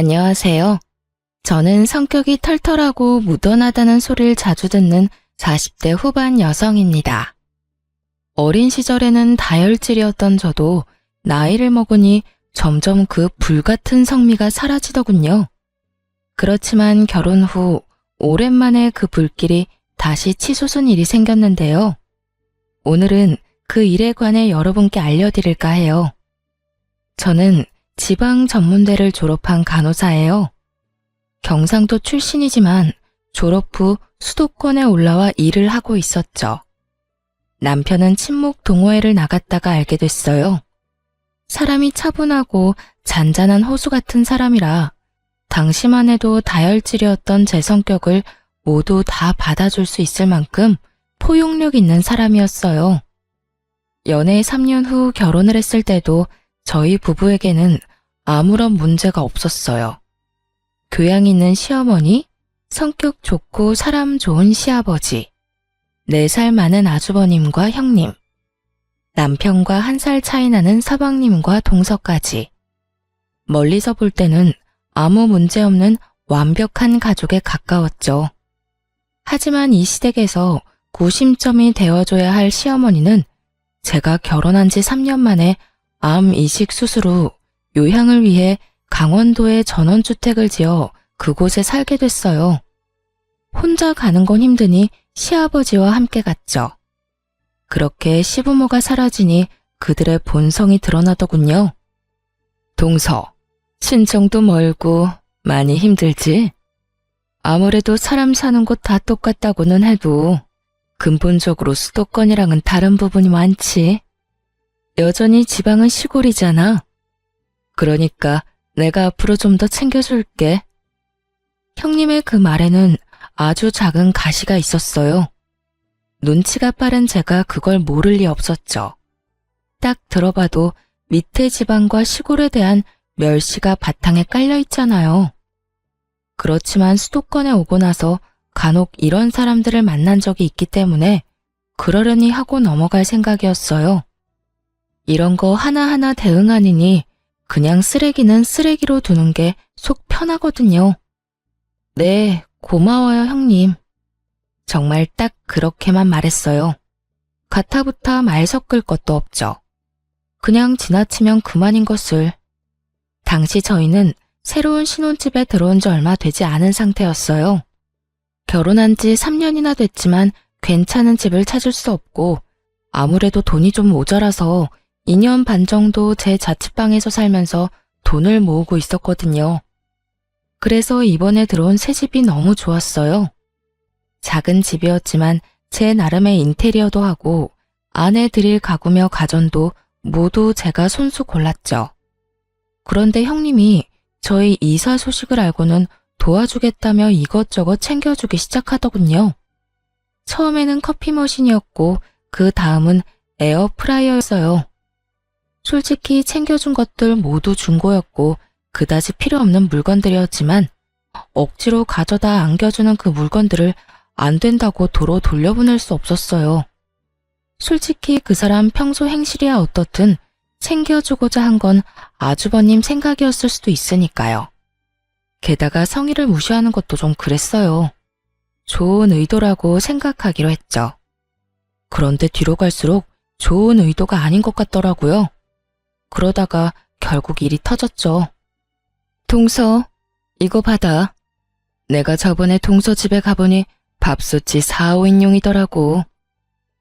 안녕하세요. 저는 성격이 털털하고 무던하다는 소리를 자주 듣는 40대 후반 여성입니다. 어린 시절에는 다혈질이었던 저도 나이를 먹으니 점점 그 불같은 성미가 사라지더군요. 그렇지만 결혼 후 오랜만에 그 불길이 다시 치솟은 일이 생겼는데요. 오늘은 그 일에 관해 여러분께 알려드릴까 해요. 저는 지방 전문대를 졸업한 간호사예요. 경상도 출신이지만 졸업 후 수도권에 올라와 일을 하고 있었죠. 남편은 친목 동호회를 나갔다가 알게 됐어요. 사람이 차분하고 잔잔한 호수 같은 사람이라 당시만 해도 다혈질이었던 제 성격을 모두 다 받아줄 수 있을 만큼 포용력 있는 사람이었어요. 연애 3년 후 결혼을 했을 때도 저희 부부에게는 아무런 문제가 없었어요. 교양 있는 시어머니, 성격 좋고 사람 좋은 시아버지, 4살 많은 아주버님과 형님, 남편과 1살 차이 나는 서방님과 동서까지. 멀리서 볼 때는 아무 문제 없는 완벽한 가족에 가까웠죠. 하지만 이 시댁에서 구심점이 되어줘야 할 시어머니는 제가 결혼한 지 3년 만에 암 이식 수술 후 요양을 위해 강원도에 전원주택을 지어 그곳에 살게 됐어요. 혼자 가는 건 힘드니 시아버지와 함께 갔죠. 그렇게 시부모가 사라지니 그들의 본성이 드러나더군요. 동서, 친정도 멀고 많이 힘들지? 아무래도 사람 사는 곳 다 똑같다고는 해도 근본적으로 수도권이랑은 다른 부분이 많지. 여전히 지방은 시골이잖아. 그러니까 내가 앞으로 좀 더 챙겨줄게. 형님의 그 말에는 아주 작은 가시가 있었어요. 눈치가 빠른 제가 그걸 모를 리 없었죠. 딱 들어봐도 밑에 지방과 시골에 대한 멸시가 바탕에 깔려 있잖아요. 그렇지만 수도권에 오고 나서 간혹 이런 사람들을 만난 적이 있기 때문에 그러려니 하고 넘어갈 생각이었어요. 이런 거 하나하나 대응하느니 그냥 쓰레기는 쓰레기로 두는 게 속 편하거든요. 네, 고마워요, 형님. 정말 딱 그렇게만 말했어요. 가타부타 말 섞을 것도 없죠. 그냥 지나치면 그만인 것을. 당시 저희는 새로운 신혼집에 들어온 지 얼마 되지 않은 상태였어요. 결혼한 지 3년이나 됐지만 괜찮은 집을 찾을 수 없고 아무래도 돈이 좀 모자라서 2년 반 정도 제 자취방에서 살면서 돈을 모으고 있었거든요. 그래서 이번에 들어온 새 집이 너무 좋았어요. 작은 집이었지만 제 나름의 인테리어도 하고 안에 들일 가구며 가전도 모두 제가 손수 골랐죠. 그런데 형님이 저희 이사 소식을 알고는 도와주겠다며 이것저것 챙겨주기 시작하더군요. 처음에는 커피 머신이었고 그 다음은 에어프라이어였어요. 솔직히 챙겨준 것들 모두 중고였고 그다지 필요 없는 물건들이었지만 억지로 가져다 안겨주는 그 물건들을 안 된다고 도로 돌려보낼 수 없었어요. 솔직히 그 사람 평소 행실이야 어떻든 챙겨주고자 한 건 아주버님 생각이었을 수도 있으니까요. 게다가 성의를 무시하는 것도 좀 그랬어요. 좋은 의도라고 생각하기로 했죠. 그런데 뒤로 갈수록 좋은 의도가 아닌 것 같더라고요. 그러다가 결국 일이 터졌죠. 동서, 이거 받아. 내가 저번에 동서 집에 가보니 밥솥이 4, 5인용이더라고.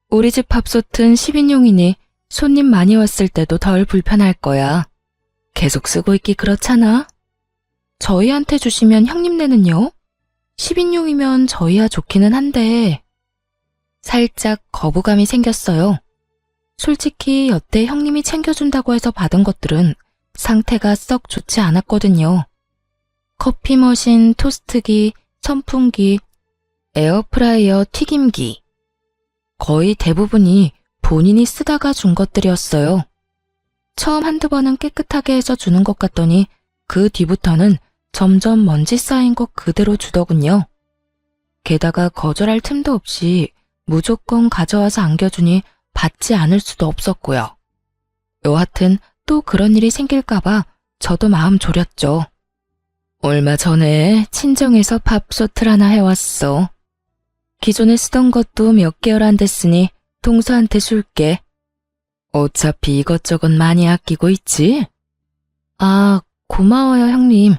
우리 집 밥솥은 10인용이니 손님 많이 왔을 때도 덜 불편할 거야. 계속 쓰고 있기 그렇잖아. 저희한테 주시면 형님네는요? 10인용이면 저희야 좋기는 한데. 살짝 거부감이 생겼어요. 솔직히 여태 형님이 챙겨준다고 해서 받은 것들은 상태가 썩 좋지 않았거든요. 커피 머신, 토스트기, 선풍기, 에어프라이어, 튀김기. 거의 대부분이 본인이 쓰다가 준 것들이었어요. 처음 한두 번은 깨끗하게 해서 주는 것 같더니 그 뒤부터는 점점 먼지 쌓인 것 그대로 주더군요. 게다가 거절할 틈도 없이 무조건 가져와서 안겨주니 받지 않을 수도 없었고요. 여하튼 또 그런 일이 생길까봐 저도 마음 졸였죠. 얼마 전에 친정에서 밥솥을 하나 해왔어. 기존에 쓰던 것도 몇 개월 안 됐으니 동서한테 줄게. 어차피 이것저것 많이 아끼고 있지? 아, 고마워요, 형님.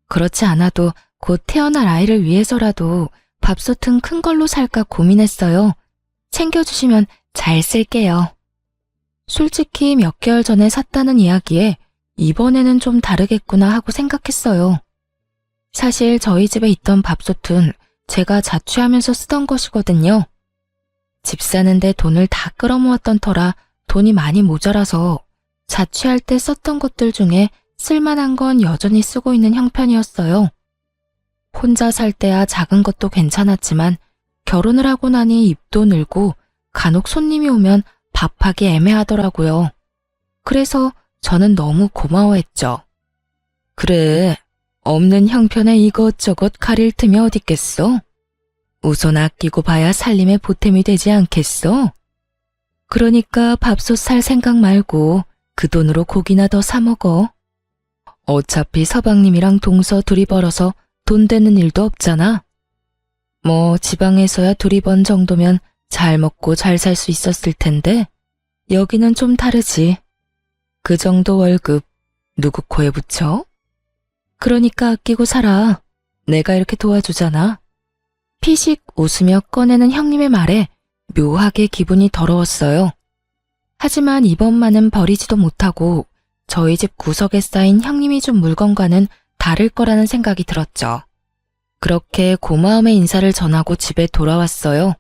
그렇지 않아도 곧 태어날 아이를 위해서라도 밥솥은 큰 걸로 살까 고민했어요. 챙겨주시면 잘 쓸게요. 솔직히 몇 개월 전에 샀다는 이야기에 이번에는 좀 다르겠구나 하고 생각했어요. 사실 저희 집에 있던 밥솥은 제가 자취하면서 쓰던 것이거든요. 집 사는데 돈을 다 끌어모았던 터라 돈이 많이 모자라서 자취할 때 썼던 것들 중에 쓸만한 건 여전히 쓰고 있는 형편이었어요. 혼자 살 때야 작은 것도 괜찮았지만 결혼을 하고 나니 입도 늘고 간혹 손님이 오면 밥하기 애매하더라고요. 그래서 저는 너무 고마워했죠. 그래, 없는 형편에 이것저것 가릴 틈이 어딨겠어? 우선 아끼고 봐야 살림에 보탬이 되지 않겠어? 그러니까 밥솥 살 생각 말고 그 돈으로 고기나 더 사 먹어. 어차피 서방님이랑 동서 둘이 벌어서 돈 되는 일도 없잖아. 뭐 지방에서야 둘이 번 정도면 잘 먹고 잘 살 수 있었을 텐데 여기는 좀 다르지. 그 정도 월급 누구 코에 붙여? 그러니까 아끼고 살아. 내가 이렇게 도와주잖아. 피식 웃으며 꺼내는 형님의 말에 묘하게 기분이 더러웠어요. 하지만 이번만은 버리지도 못하고 저희 집 구석에 쌓인 형님이 준 물건과는 다를 거라는 생각이 들었죠. 그렇게 고마움의 인사를 전하고 집에 돌아왔어요.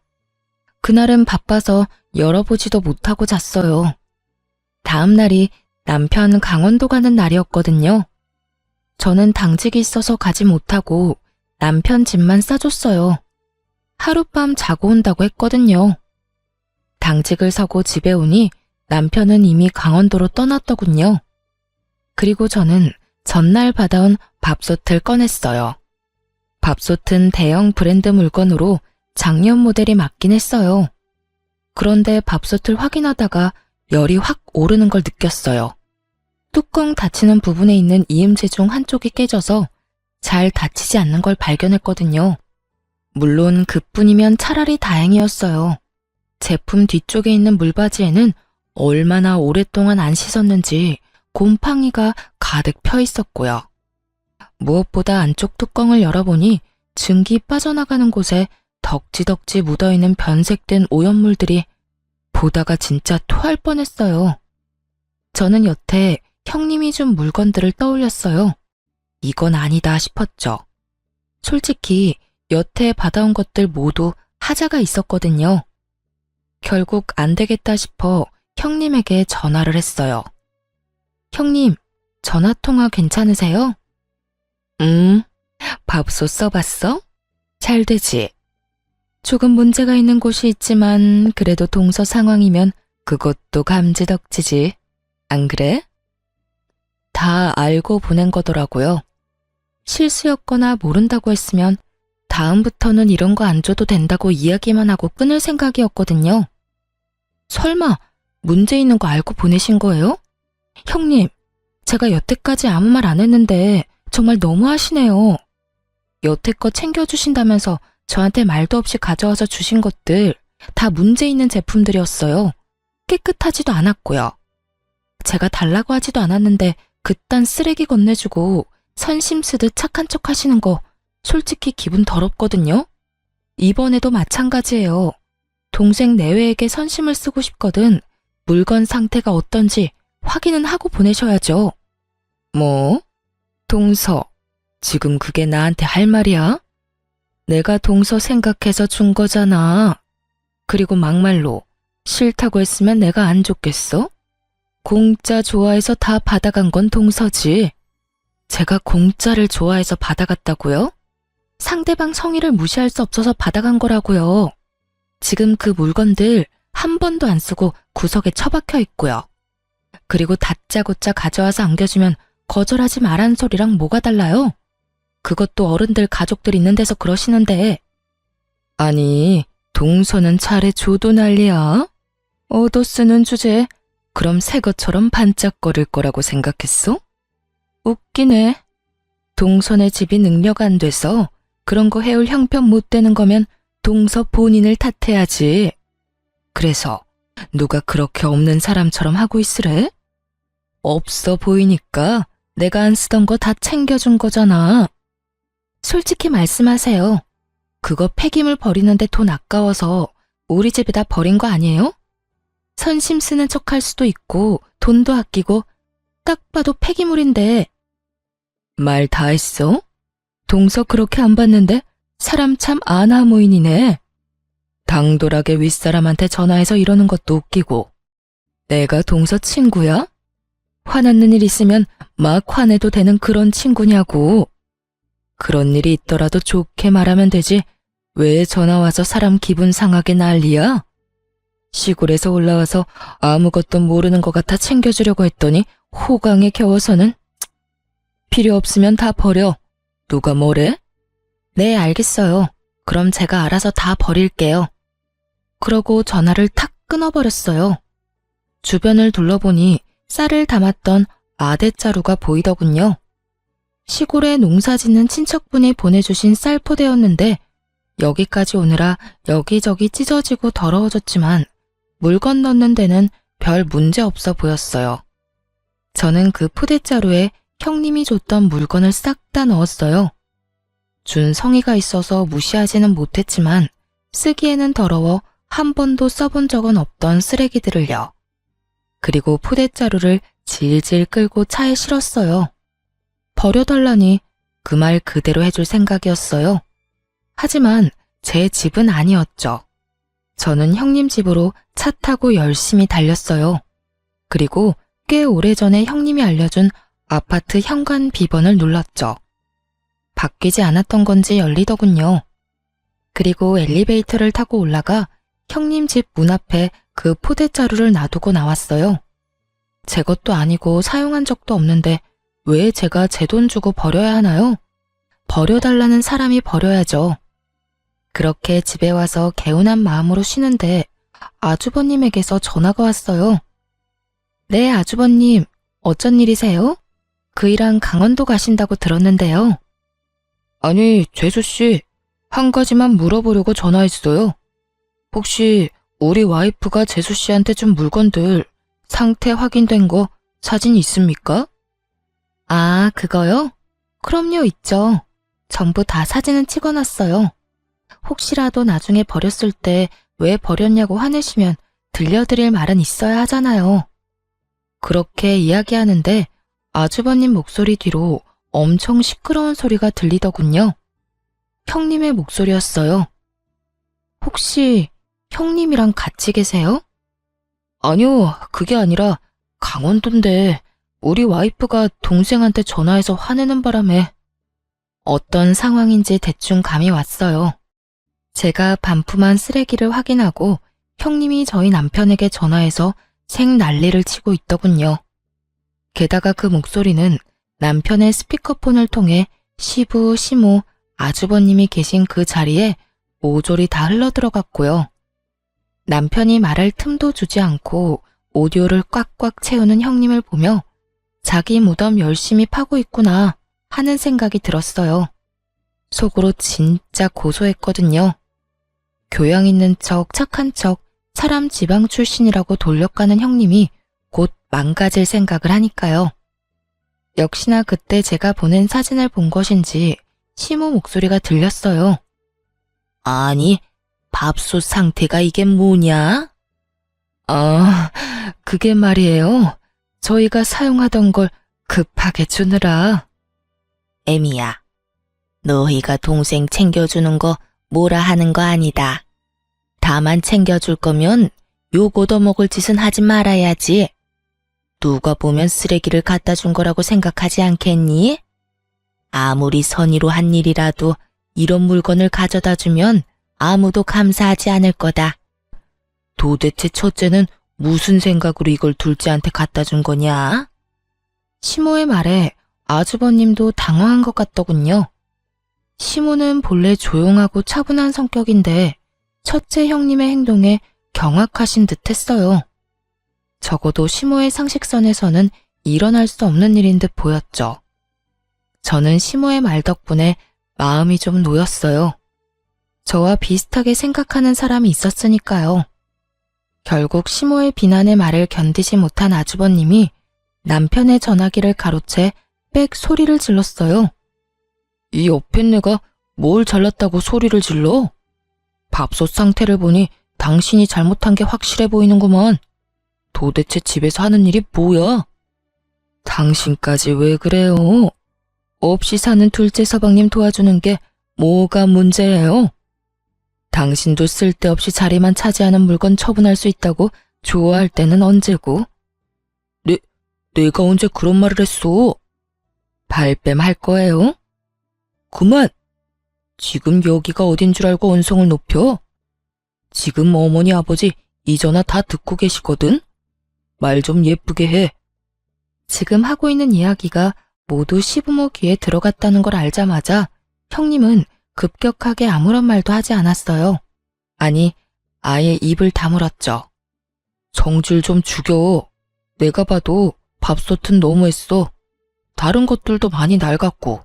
그날은 바빠서 열어보지도 못하고 잤어요. 다음 날이 남편 강원도 가는 날이었거든요. 저는 당직이 있어서 가지 못하고 남편 집만 싸줬어요. 하룻밤 자고 온다고 했거든요. 당직을 서고 집에 오니 남편은 이미 강원도로 떠났더군요. 그리고 저는 전날 받아온 밥솥을 꺼냈어요. 밥솥은 대형 브랜드 물건으로 작년 모델이 맞긴 했어요. 그런데 밥솥을 확인하다가 열이 확 오르는 걸 느꼈어요. 뚜껑 닫히는 부분에 있는 이음새 중 한쪽이 깨져서 잘 닫히지 않는 걸 발견했거든요. 물론 그뿐이면 차라리 다행이었어요. 제품 뒤쪽에 있는 물바지에는 얼마나 오랫동안 안 씻었는지 곰팡이가 가득 펴 있었고요. 무엇보다 안쪽 뚜껑을 열어보니 증기 빠져나가는 곳에 덕지덕지 묻어있는 변색된 오염물들이 보다가 진짜 토할 뻔했어요. 저는 여태 형님이 준 물건들을 떠올렸어요. 이건 아니다 싶었죠. 솔직히 여태 받아온 것들 모두 하자가 있었거든요. 결국 안 되겠다 싶어 형님에게 전화를 했어요. 형님, 전화통화 괜찮으세요? 밥솥 써봤어? 잘 되지? 조금 문제가 있는 곳이 있지만 그래도 동서 상황이면 그것도 감지덕지지. 안 그래? 다 알고 보낸 거더라고요. 실수였거나 모른다고 했으면 다음부터는 이런 거 안 줘도 된다고 이야기만 하고 끊을 생각이었거든요. 설마 문제 있는 거 알고 보내신 거예요? 형님, 제가 여태까지 아무 말 안 했는데 정말 너무하시네요. 여태껏 챙겨주신다면서 저한테 말도 없이 가져와서 주신 것들 다 문제 있는 제품들이었어요. 깨끗하지도 않았고요. 제가 달라고 하지도 않았는데 그딴 쓰레기 건네주고 선심 쓰듯 착한 척 하시는 거 솔직히 기분 더럽거든요. 이번에도 마찬가지예요. 동생 내외에게 선심을 쓰고 싶거든 물건 상태가 어떤지 확인은 하고 보내셔야죠. 뭐? 동서, 지금 그게 나한테 할 말이야? 내가 동서 생각해서 준 거잖아. 그리고 막말로 싫다고 했으면 내가 안 줬겠어? 공짜 좋아해서 다 받아간 건 동서지. 제가 공짜를 좋아해서 받아갔다고요? 상대방 성의를 무시할 수 없어서 받아간 거라고요. 지금 그 물건들 한 번도 안 쓰고 구석에 처박혀 있고요. 그리고 다짜고짜 가져와서 안겨주면 거절하지 말란 소리랑 뭐가 달라요? 그것도 어른들 가족들 있는 데서 그러시는데. 아니, 동서는 차례 줘도 난리야. 얻어 쓰는 주제 그럼 새 것처럼 반짝거릴 거라고 생각했어? 웃기네. 동선의 집이 능력 안 돼서 그런 거 해올 형편 못 되는 거면 동서 본인을 탓해야지. 그래서 누가 그렇게 없는 사람처럼 하고 있으래? 없어 보이니까 내가 안 쓰던 거 다 챙겨준 거잖아. 솔직히 말씀하세요. 그거 폐기물 버리는데 돈 아까워서 우리 집에다 버린 거 아니에요? 선심 쓰는 척 할 수도 있고 돈도 아끼고 딱 봐도 폐기물인데. 말 다 했어? 동서 그렇게 안 봤는데 사람 참 아나무인이네. 당돌하게 윗사람한테 전화해서 이러는 것도 웃기고. 내가 동서 친구야? 화났는 일 있으면 막 화내도 되는 그런 친구냐고. 그런 일이 있더라도 좋게 말하면 되지 왜 전화와서 사람 기분 상하게 난리야? 시골에서 올라와서 아무것도 모르는 것 같아 챙겨주려고 했더니 호강에 겨워서는. 필요 없으면 다 버려. 누가 뭐래? 네, 알겠어요. 그럼 제가 알아서 다 버릴게요. 그러고 전화를 탁 끊어버렸어요. 주변을 둘러보니 쌀을 담았던 아대자루가 보이더군요. 시골에 농사 짓는 친척분이 보내주신 쌀 포대였는데 여기까지 오느라 여기저기 찢어지고 더러워졌지만 물건 넣는 데는 별 문제 없어 보였어요. 저는 그 포대자루에 형님이 줬던 물건을 싹 다 넣었어요. 준 성의가 있어서 무시하지는 못했지만 쓰기에는 더러워 한 번도 써본 적은 없던 쓰레기들을요. 그리고 포대자루를 질질 끌고 차에 실었어요. 버려달라니 그 말 그대로 해줄 생각이었어요. 하지만 제 집은 아니었죠. 저는 형님 집으로 차 타고 열심히 달렸어요. 그리고 꽤 오래전에 형님이 알려준 아파트 현관 비번을 눌렀죠. 바뀌지 않았던 건지 열리더군요. 그리고 엘리베이터를 타고 올라가 형님 집 문 앞에 그 포대자루를 놔두고 나왔어요. 제 것도 아니고 사용한 적도 없는데 왜 제가 제 돈 주고 버려야 하나요? 버려달라는 사람이 버려야죠. 그렇게 집에 와서 개운한 마음으로 쉬는데 아주버님에게서 전화가 왔어요. 네, 아주버님. 어쩐 일이세요? 그이랑 강원도 가신다고 들었는데요. 아니, 재수씨. 한 가지만 물어보려고 전화했어요. 혹시 우리 와이프가 재수씨한테 준 물건들 상태 확인된 거 사진 있습니까? 아, 그거요? 그럼요, 있죠. 전부 다 사진은 찍어놨어요. 혹시라도 나중에 버렸을 때 왜 버렸냐고 화내시면 들려드릴 말은 있어야 하잖아요. 그렇게 이야기하는데 아주버님 목소리 뒤로 엄청 시끄러운 소리가 들리더군요. 형님의 목소리였어요. 혹시 형님이랑 같이 계세요? 아니요, 그게 아니라 강원도인데 우리 와이프가 동생한테 전화해서 화내는 바람에. 어떤 상황인지 대충 감이 왔어요. 제가 반품한 쓰레기를 확인하고 형님이 저희 남편에게 전화해서 생난리를 치고 있더군요. 게다가 그 목소리는 남편의 스피커폰을 통해 시부, 시모, 아주버님이 계신 그 자리에 모조리 다 흘러들어갔고요. 남편이 말할 틈도 주지 않고 오디오를 꽉꽉 채우는 형님을 보며 자기 무덤 열심히 파고 있구나 하는 생각이 들었어요. 속으로 진짜 고소했거든요. 교양 있는 척, 착한 척, 사람 지방 출신이라고 돌려가는 형님이 곧 망가질 생각을 하니까요. 역시나 그때 제가 보낸 사진을 본 것인지 시모 목소리가 들렸어요. 아니, 밥솥 상태가 이게 뭐냐? 아, 그게 말이에요. 저희가 사용하던 걸 급하게 주느라. 애미야, 너희가 동생 챙겨주는 거 뭐라 하는 거 아니다. 다만 챙겨줄 거면 욕 얻어먹을 짓은 하지 말아야지. 누가 보면 쓰레기를 갖다 준 거라고 생각하지 않겠니? 아무리 선의로 한 일이라도 이런 물건을 가져다 주면 아무도 감사하지 않을 거다. 도대체 첫째는 무슨 생각으로 이걸 둘째한테 갖다 준 거냐? 시모의 말에 아주버님도 당황한 것 같더군요. 시모는 본래 조용하고 차분한 성격인데 첫째 형님의 행동에 경악하신 듯 했어요. 적어도 시모의 상식선에서는 일어날 수 없는 일인 듯 보였죠. 저는 시모의 말 덕분에 마음이 좀 놓였어요. 저와 비슷하게 생각하는 사람이 있었으니까요. 결국 시모의 비난의 말을 견디지 못한 아주버님이 남편의 전화기를 가로채 빽 소리를 질렀어요. 이 여편네가 뭘 잘났다고 소리를 질러? 밥솥 상태를 보니 당신이 잘못한 게 확실해 보이는구먼. 도대체 집에서 하는 일이 뭐야? 당신까지 왜 그래요? 없이 사는 둘째 서방님 도와주는 게 뭐가 문제예요? 당신도 쓸데없이 자리만 차지하는 물건 처분할 수 있다고 좋아할 때는 언제고? 내가 언제 그런 말을 했어? 발뺌할 거예요? 그만! 지금 여기가 어딘 줄 알고 언성을 높여? 지금 어머니 아버지 이 전화 다 듣고 계시거든? 말 좀 예쁘게 해. 지금 하고 있는 이야기가 모두 시부모 귀에 들어갔다는 걸 알자마자 형님은 급격하게 아무런 말도 하지 않았어요. 아니, 아예 입을 다물었죠. 성질 좀 죽여. 내가 봐도 밥솥은 너무했어. 다른 것들도 많이 낡았고.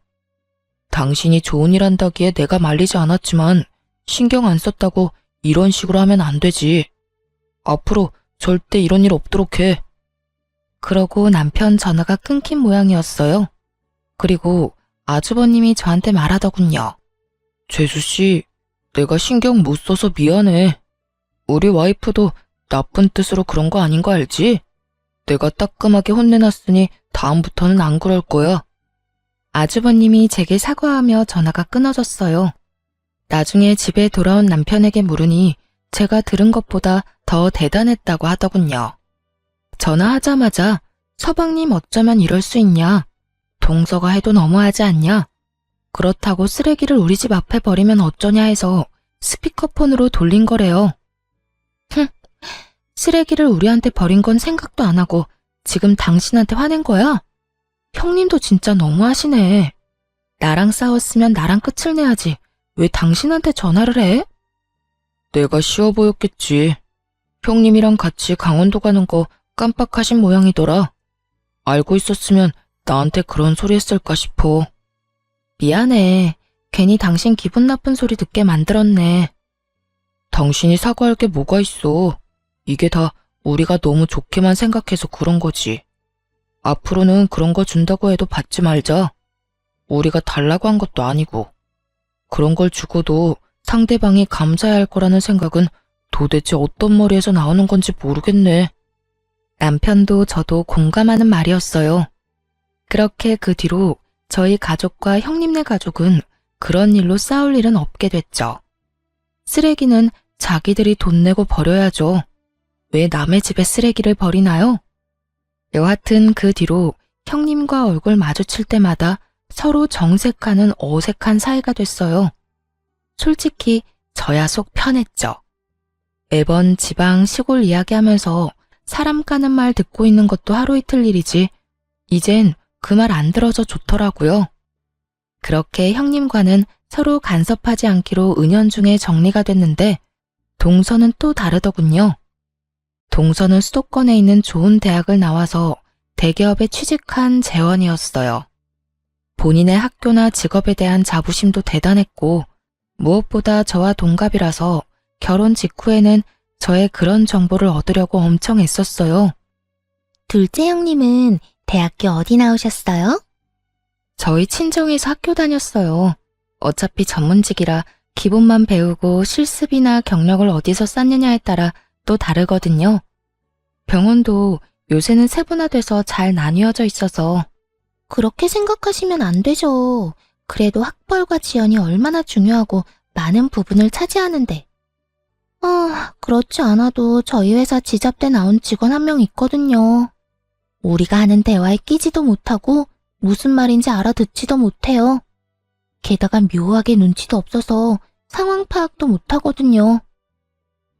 당신이 좋은 일 한다기에 내가 말리지 않았지만 신경 안 썼다고 이런 식으로 하면 안 되지. 앞으로 절대 이런 일 없도록 해. 그러고 남편 전화가 끊긴 모양이었어요. 그리고 아주버님이 저한테 말하더군요. 재수씨, 내가 신경 못 써서 미안해. 우리 와이프도 나쁜 뜻으로 그런 거 아닌 거 알지? 내가 따끔하게 혼내놨으니 다음부터는 안 그럴 거야. 아주버님이 제게 사과하며 전화가 끊어졌어요. 나중에 집에 돌아온 남편에게 물으니 제가 들은 것보다 더 대단했다고 하더군요. 전화하자마자 서방님 어쩌면 이럴 수 있냐? 동서가 해도 너무하지 않냐? 그렇다고 쓰레기를 우리 집 앞에 버리면 어쩌냐 해서 스피커폰으로 돌린 거래요. 쓰레기를 우리한테 버린 건 생각도 안 하고 지금 당신한테 화낸 거야? 형님도 진짜 너무하시네. 나랑 싸웠으면 나랑 끝을 내야지. 왜 당신한테 전화를 해? 내가 쉬워 보였겠지. 형님이랑 같이 강원도 가는 거 깜빡하신 모양이더라. 알고 있었으면 나한테 그런 소리 했을까 싶어. 미안해. 괜히 당신 기분 나쁜 소리 듣게 만들었네. 당신이 사과할 게 뭐가 있어. 이게 다 우리가 너무 좋게만 생각해서 그런 거지. 앞으로는 그런 거 준다고 해도 받지 말자. 우리가 달라고 한 것도 아니고. 그런 걸 주고도 상대방이 감사해야 할 거라는 생각은 도대체 어떤 머리에서 나오는 건지 모르겠네. 남편도 저도 공감하는 말이었어요. 그렇게 그 뒤로 저희 가족과 형님네 가족은 그런 일로 싸울 일은 없게 됐죠. 쓰레기는 자기들이 돈 내고 버려야죠. 왜 남의 집에 쓰레기를 버리나요? 여하튼 그 뒤로 형님과 얼굴 마주칠 때마다 서로 정색하는 어색한 사이가 됐어요. 솔직히 저야 속 편했죠. 매번 지방 시골 이야기하면서 사람 까는 말 듣고 있는 것도 하루 이틀 일이지 이젠 그 말 안 들어서 좋더라고요. 그렇게 형님과는 서로 간섭하지 않기로 은연중에 정리가 됐는데 동서는 또 다르더군요. 동서는 수도권에 있는 좋은 대학을 나와서 대기업에 취직한 재원이었어요. 본인의 학교나 직업에 대한 자부심도 대단했고 무엇보다 저와 동갑이라서 결혼 직후에는 저의 그런 정보를 얻으려고 엄청 애썼어요. 둘째 형님은 대학교 어디 나오셨어요? 저희 친정에서 학교 다녔어요. 어차피 전문직이라 기본만 배우고 실습이나 경력을 어디서 쌓느냐에 따라 또 다르거든요. 병원도 요새는 세분화돼서 잘 나뉘어져 있어서. 그렇게 생각하시면 안 되죠. 그래도 학벌과 지연이 얼마나 중요하고 많은 부분을 차지하는데. 그렇지 않아도 저희 회사 지잡대 나온 직원 한 명 있거든요. 우리가 하는 대화에 끼지도 못하고 무슨 말인지 알아듣지도 못해요. 게다가 묘하게 눈치도 없어서 상황 파악도 못하거든요.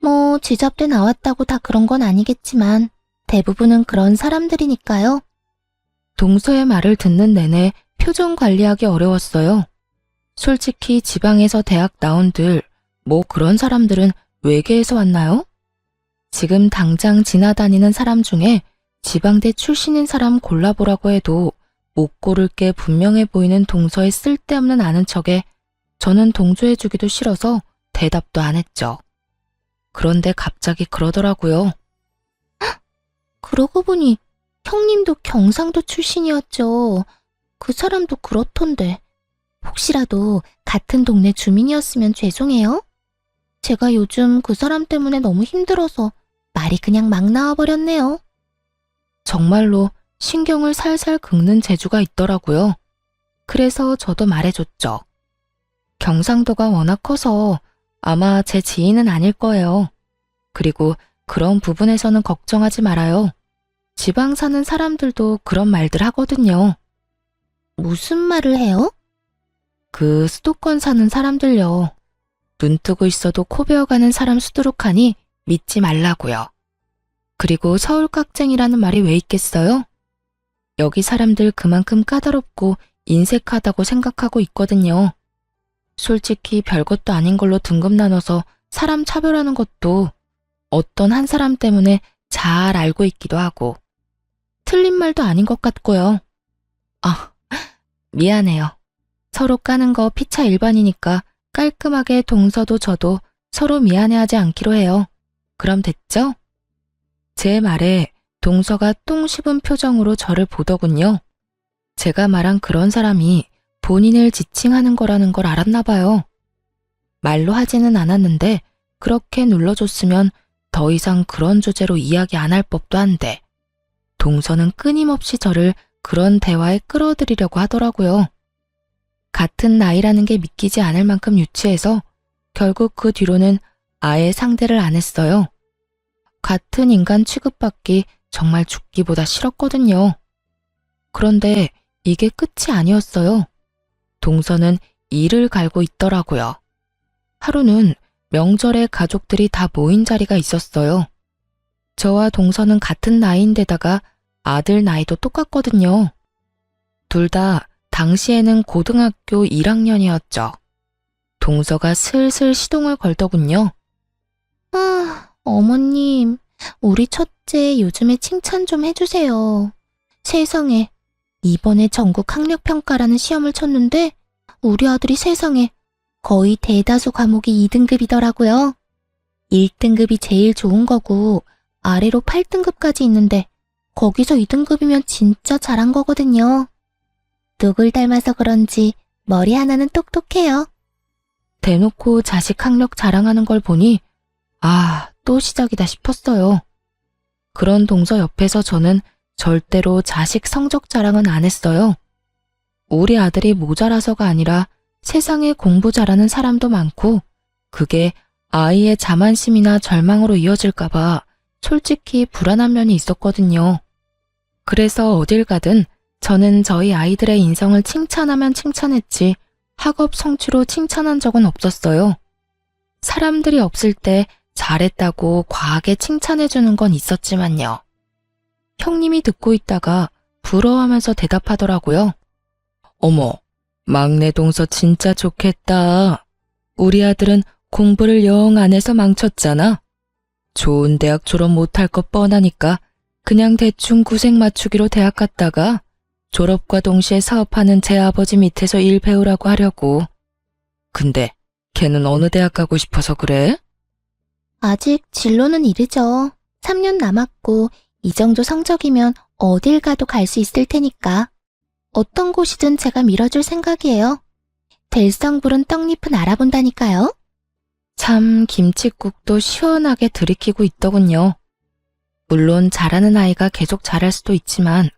뭐 지잡대 나왔다고 다 그런 건 아니겠지만 대부분은 그런 사람들이니까요. 동서의 말을 듣는 내내 표정 관리하기 어려웠어요. 솔직히 지방에서 대학 나온들 뭐 그런 사람들은 외계에서 왔나요? 지금 당장 지나다니는 사람 중에 지방대 출신인 사람 골라보라고 해도 못 고를 게 분명해 보이는 동서의 쓸데없는 아는 척에 저는 동조해주기도 싫어서 대답도 안 했죠. 그런데 갑자기 그러더라고요. 그러고 보니 형님도 경상도 출신이었죠. 그 사람도 그렇던데. 혹시라도 같은 동네 주민이었으면 죄송해요. 제가 요즘 그 사람 때문에 너무 힘들어서 말이 그냥 막 나와버렸네요. 정말로 신경을 살살 긁는 재주가 있더라고요. 그래서 저도 말해줬죠. 경상도가 워낙 커서 아마 제 지인은 아닐 거예요. 그리고 그런 부분에서는 걱정하지 말아요. 지방 사는 사람들도 그런 말들 하거든요. 무슨 말을 해요? 그 수도권 사는 사람들요. 눈 뜨고 있어도 코 베어가는 사람 수두룩하니 믿지 말라고요. 그리고 서울 깍쟁이라는 말이 왜 있겠어요? 여기 사람들 그만큼 까다롭고 인색하다고 생각하고 있거든요. 솔직히 별것도 아닌 걸로 등급 나눠서 사람 차별하는 것도 어떤 한 사람 때문에 잘 알고 있기도 하고 틀린 말도 아닌 것 같고요. 아, 미안해요. 서로 까는 거 피차 일반이니까 깔끔하게 동서도 저도 서로 미안해하지 않기로 해요. 그럼 됐죠? 제 말에 동서가 똥 씹은 표정으로 저를 보더군요. 제가 말한 그런 사람이 본인을 지칭하는 거라는 걸 알았나 봐요. 말로 하지는 않았는데 그렇게 눌러줬으면 더 이상 그런 주제로 이야기 안 할 법도 한데 동서는 끊임없이 저를 그런 대화에 끌어들이려고 하더라고요. 같은 나이라는 게 믿기지 않을 만큼 유치해서 결국 그 뒤로는 아예 상대를 안 했어요. 같은 인간 취급받기 정말 죽기보다 싫었거든요. 그런데 이게 끝이 아니었어요. 동서는 이를 갈고 있더라고요. 하루는 명절에 가족들이 다 모인 자리가 있었어요. 저와 동서는 같은 나이인데다가 아들 나이도 똑같거든요. 둘 다 당시에는 고등학교 1학년이었죠. 동서가 슬슬 시동을 걸더군요. 어머님, 우리 첫째 요즘에 칭찬 좀 해주세요. 세상에, 이번에 전국 학력평가라는 시험을 쳤는데 우리 아들이 세상에 거의 대다수 과목이 2등급이더라고요. 1등급이 제일 좋은 거고 아래로 8등급까지 있는데 거기서 2등급이면 진짜 잘한 거거든요. 누굴 닮아서 그런지 머리 하나는 똑똑해요. 대놓고 자식 학력 자랑하는 걸 보니 또 시작이다 싶었어요. 그런 동서 옆에서 저는 절대로 자식 성적 자랑은 안 했어요. 우리 아들이 모자라서가 아니라 세상에 공부 잘하는 사람도 많고 그게 아이의 자만심이나 절망으로 이어질까봐 솔직히 불안한 면이 있었거든요. 그래서 어딜 가든 저는 저희 아이들의 인성을 칭찬하면 칭찬했지 학업 성취로 칭찬한 적은 없었어요. 사람들이 없을 때 잘했다고 과하게 칭찬해주는 건 있었지만요. 형님이 듣고 있다가 부러워하면서 대답하더라고요. 어머, 막내 동서 진짜 좋겠다. 우리 아들은 공부를 영 안 해서 망쳤잖아. 좋은 대학 졸업 못할 것 뻔하니까 그냥 대충 구색 맞추기로 대학 갔다가 졸업과 동시에 사업하는 제 아버지 밑에서 일 배우라고 하려고. 근데 걔는 어느 대학 가고 싶어서 그래? 아직 진로는 이르죠. 3년 남았고 이 정도 성적이면 어딜 가도 갈 수 있을 테니까. 어떤 곳이든 제가 밀어줄 생각이에요. 될성 부른 떡잎은 알아본다니까요. 참 김칫국도 시원하게 들이키고 있더군요. 물론 잘하는 아이가 계속 잘할 수도 있지만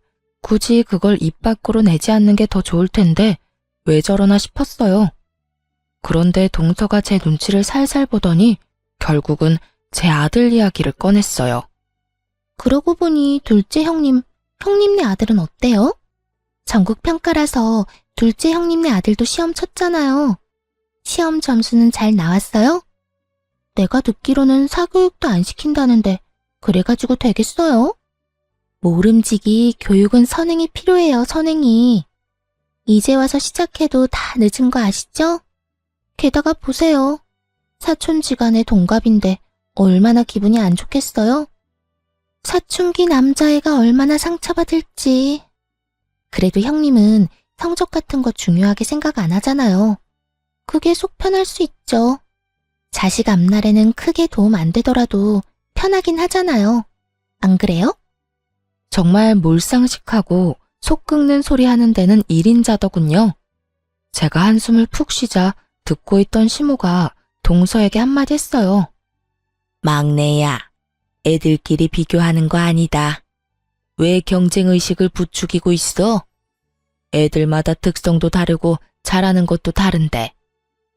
굳이 그걸 입 밖으로 내지 않는 게 더 좋을 텐데 왜 저러나 싶었어요. 그런데 동서가 제 눈치를 살살 보더니 결국은 제 아들 이야기를 꺼냈어요. 그러고 보니 둘째 형님네 아들은 어때요? 전국 평가라서 둘째 형님네 아들도 시험 쳤잖아요. 시험 점수는 잘 나왔어요? 내가 듣기로는 사교육도 안 시킨다는데 그래가지고 되겠어요? 모름지기 교육은 선행이 필요해요, 선행이. 이제 와서 시작해도 다 늦은 거 아시죠? 게다가 보세요. 사촌지간의 동갑인데 얼마나 기분이 안 좋겠어요? 사춘기 남자애가 얼마나 상처받을지. 그래도 형님은 성적 같은 거 중요하게 생각 안 하잖아요. 그게 속 편할 수 있죠. 자식 앞날에는 크게 도움 안 되더라도 편하긴 하잖아요. 안 그래요? 정말 몰상식하고 속 끓는 소리 하는 데는 1인자더군요. 제가 한숨을 푹 쉬자 듣고 있던 시모가 동서에게 한마디 했어요. 막내야, 애들끼리 비교하는 거 아니다. 왜 경쟁의식을 부추기고 있어? 애들마다 특성도 다르고 잘하는 것도 다른데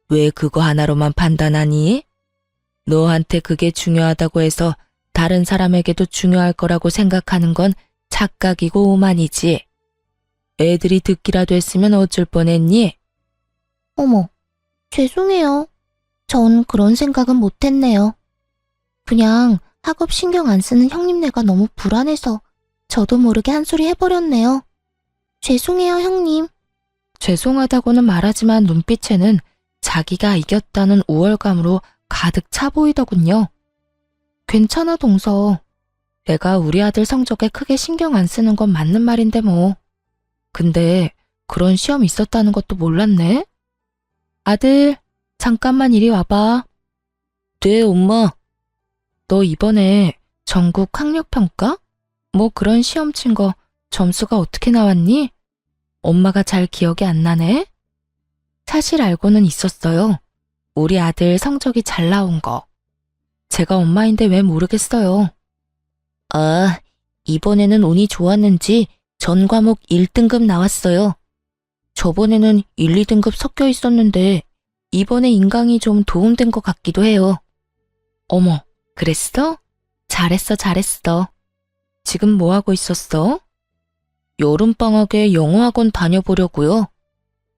왜 그거 하나로만 판단하니? 너한테 그게 중요하다고 해서 다른 사람에게도 중요할 거라고 생각하는 건 착각이고 오만이지. 애들이 듣기라도 했으면 어쩔 뻔했니? 어머, 죄송해요. 전 그런 생각은 못했네요. 그냥 학업 신경 안 쓰는 형님네가 너무 불안해서 저도 모르게 한 소리 해버렸네요. 죄송해요, 형님. 죄송하다고는 말하지만 눈빛에는 자기가 이겼다는 우월감으로 가득 차 보이더군요. 괜찮아, 동서. 내가 우리 아들 성적에 크게 신경 안 쓰는 건 맞는 말인데 뭐. 근데 그런 시험 있었다는 것도 몰랐네? 아들, 잠깐만 이리 와봐. 네, 엄마. 너 이번에 전국 학력평가? 뭐 그런 시험 친 거 점수가 어떻게 나왔니? 엄마가 잘 기억이 안 나네? 사실 알고는 있었어요. 우리 아들 성적이 잘 나온 거. 제가 엄마인데 왜 모르겠어요. 아, 이번에는 운이 좋았는지 전 과목 1등급 나왔어요. 저번에는 1, 2등급 섞여 있었는데 이번에 인강이 좀 도움된 것 같기도 해요. 어머, 그랬어? 잘했어, 잘했어. 지금 뭐 하고 있었어? 여름방학에 영어학원 다녀보려고요.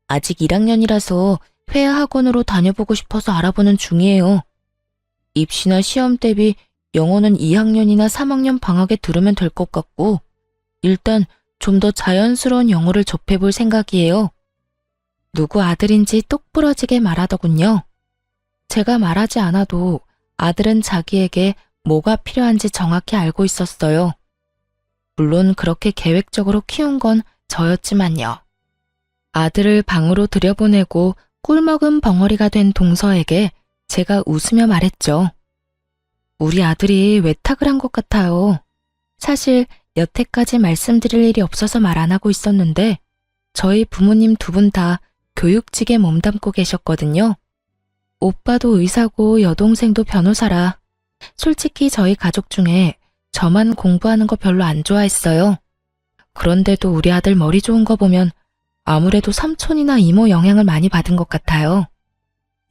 아직 1학년이라서 회화학원으로 다녀보고 싶어서 알아보는 중이에요. 입시나 시험 대비 영어는 2학년이나 3학년 방학에 들으면 될 것 같고 일단 좀 더 자연스러운 영어를 접해볼 생각이에요. 누구 아들인지 똑부러지게 말하더군요. 제가 말하지 않아도 아들은 자기에게 뭐가 필요한지 정확히 알고 있었어요. 물론 그렇게 계획적으로 키운 건 저였지만요. 아들을 방으로 들여보내고 꿀먹은 벙어리가 된 동서에게 제가 웃으며 말했죠. 우리 아들이 외탁을 한 것 같아요. 사실 여태까지 말씀드릴 일이 없어서 말 안 하고 있었는데 저희 부모님 두 분 다 교육직에 몸담고 계셨거든요. 오빠도 의사고 여동생도 변호사라. 솔직히 저희 가족 중에 저만 공부하는 거 별로 안 좋아했어요. 그런데도 우리 아들 머리 좋은 거 보면 아무래도 삼촌이나 이모 영향을 많이 받은 것 같아요.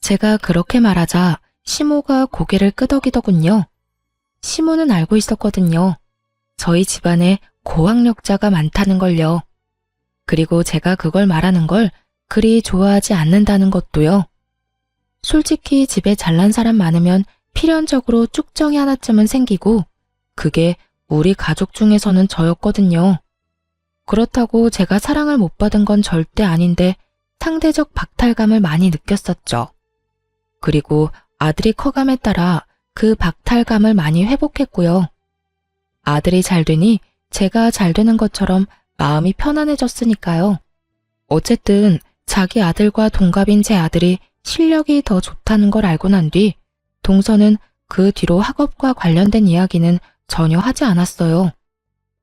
제가 그렇게 말하자 시모가 고개를 끄덕이더군요. 시모는 알고 있었거든요. 저희 집안에 고학력자가 많다는 걸요. 그리고 제가 그걸 말하는 걸 그리 좋아하지 않는다는 것도요. 솔직히 집에 잘난 사람 많으면 필연적으로 쭉정이 하나쯤은 생기고 그게 우리 가족 중에서는 저였거든요. 그렇다고 제가 사랑을 못 받은 건 절대 아닌데 상대적 박탈감을 많이 느꼈었죠. 그리고 아들이 커감에 따라 그 박탈감을 많이 회복했고요. 아들이 잘 되니 제가 잘 되는 것처럼 마음이 편안해졌으니까요. 어쨌든 자기 아들과 동갑인 제 아들이 실력이 더 좋다는 걸 알고 난 뒤 동서는 그 뒤로 학업과 관련된 이야기는 전혀 하지 않았어요.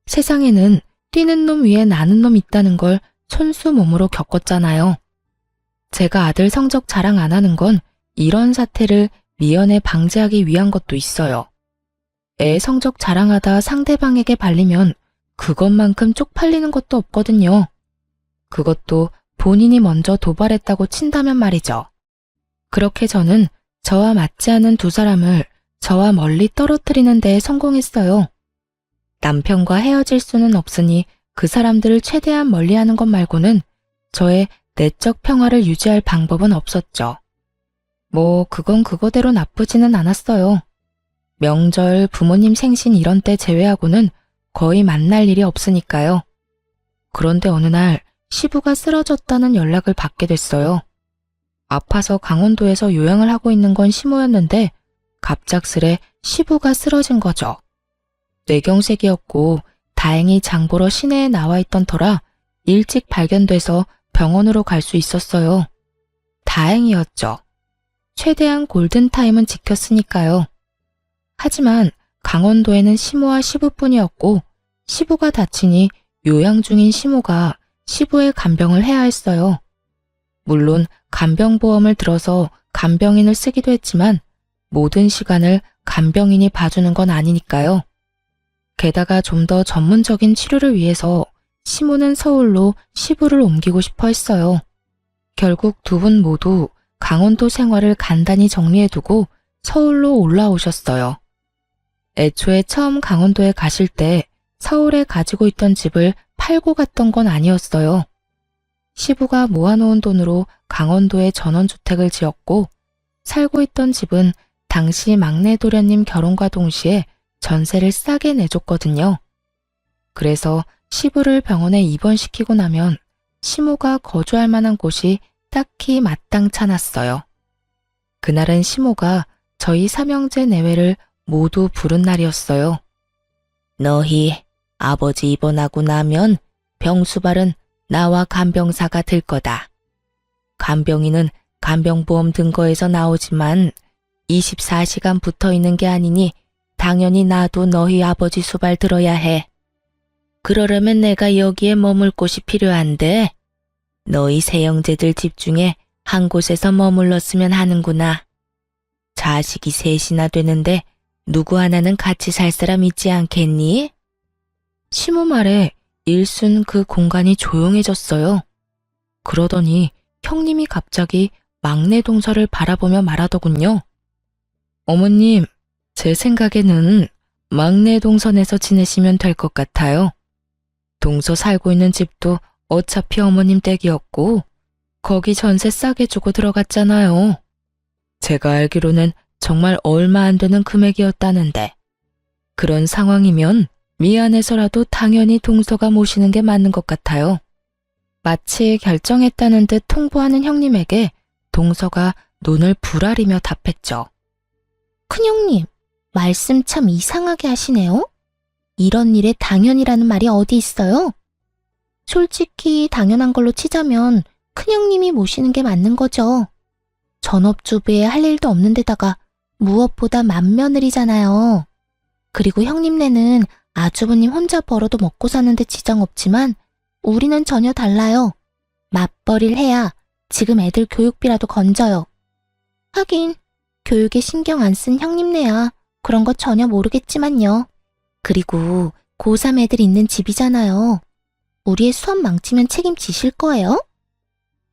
세상에는 뛰는 놈 위에 나는 놈 있다는 걸 손수 몸으로 겪었잖아요. 제가 아들 성적 자랑 안 하는 건 이런 사태를 미연에 방지하기 위한 것도 있어요. 애 성적 자랑하다 상대방에게 발리면 그것만큼 쪽팔리는 것도 없거든요. 그것도 본인이 먼저 도발했다고 친다면 말이죠. 그렇게 저는 저와 맞지 않은 두 사람을 저와 멀리 떨어뜨리는 데 성공했어요. 남편과 헤어질 수는 없으니 그 사람들을 최대한 멀리하는 것 말고는 저의 내적 평화를 유지할 방법은 없었죠. 뭐 그건 그거대로 나쁘지는 않았어요. 명절, 부모님 생신 이런 때 제외하고는 거의 만날 일이 없으니까요. 그런데 어느 날 시부가 쓰러졌다는 연락을 받게 됐어요. 아파서 강원도에서 요양을 하고 있는 건 시모였는데 갑작스레 시부가 쓰러진 거죠. 뇌경색이었고 다행히 장 보러 시내에 나와 있던 터라 일찍 발견돼서 병원으로 갈 수 있었어요. 다행이었죠. 최대한 골든타임은 지켰으니까요. 하지만 강원도에는 시모와 시부뿐이었고 시부가 다치니 요양 중인 시모가 시부의 간병을 해야 했어요. 물론 간병보험을 들어서 간병인을 쓰기도 했지만 모든 시간을 간병인이 봐주는 건 아니니까요. 게다가 좀 더 전문적인 치료를 위해서 시모는 서울로 시부를 옮기고 싶어 했어요. 결국 두 분 모두 강원도 생활을 간단히 정리해두고 서울로 올라오셨어요. 애초에 처음 강원도에 가실 때 서울에 가지고 있던 집을 팔고 갔던 건 아니었어요. 시부가 모아놓은 돈으로 강원도에 전원주택을 지었고 살고 있던 집은 당시 막내 도련님 결혼과 동시에 전세를 싸게 내줬거든요. 그래서 시부를 병원에 입원시키고 나면 시모가 거주할 만한 곳이 딱히 마땅찮았어요. 그날은 시모가 저희 삼형제 내외를 모두 부른 날이었어요. 너희 아버지 입원하고 나면 병수발은 나와 간병사가 될 거다. 간병인은 간병보험 등거에서 나오지만 24시간 붙어 있는 게 아니니 당연히 나도 너희 아버지 수발 들어야 해. 그러려면 내가 여기에 머물 곳이 필요한데 너희 세 형제들 집 중에 한 곳에서 머물렀으면 하는구나. 자식이 셋이나 되는데 누구 하나는 같이 살 사람 있지 않겠니? 시모 말에 일순 그 공간이 조용해졌어요. 그러더니 형님이 갑자기 막내 동서를 바라보며 말하더군요. 어머님, 제 생각에는 막내 동선에서 지내시면 될 것 같아요. 동서 살고 있는 집도 어차피 어머님 댁이었고 거기 전세 싸게 주고 들어갔잖아요. 제가 알기로는 정말 얼마 안 되는 금액이었다는데 그런 상황이면 미안해서라도 당연히 동서가 모시는 게 맞는 것 같아요. 마치 결정했다는 듯 통보하는 형님에게 동서가 눈을 부라리며 답했죠. 큰형님, 말씀 참 이상하게 하시네요. 이런 일에 당연이라는 말이 어디 있어요? 솔직히 당연한 걸로 치자면 큰형님이 모시는 게 맞는 거죠. 전업주부에 할 일도 없는 데다가 무엇보다 맏며느리잖아요. 그리고 형님네는 아주버님 혼자 벌어도 먹고 사는데 지장 없지만 우리는 전혀 달라요. 맞벌이를 해야 지금 애들 교육비라도 건져요. 하긴 교육에 신경 안 쓴 형님네야 그런 거 전혀 모르겠지만요. 그리고 고3 애들 있는 집이잖아요. 우리의 수업 망치면 책임지실 거예요?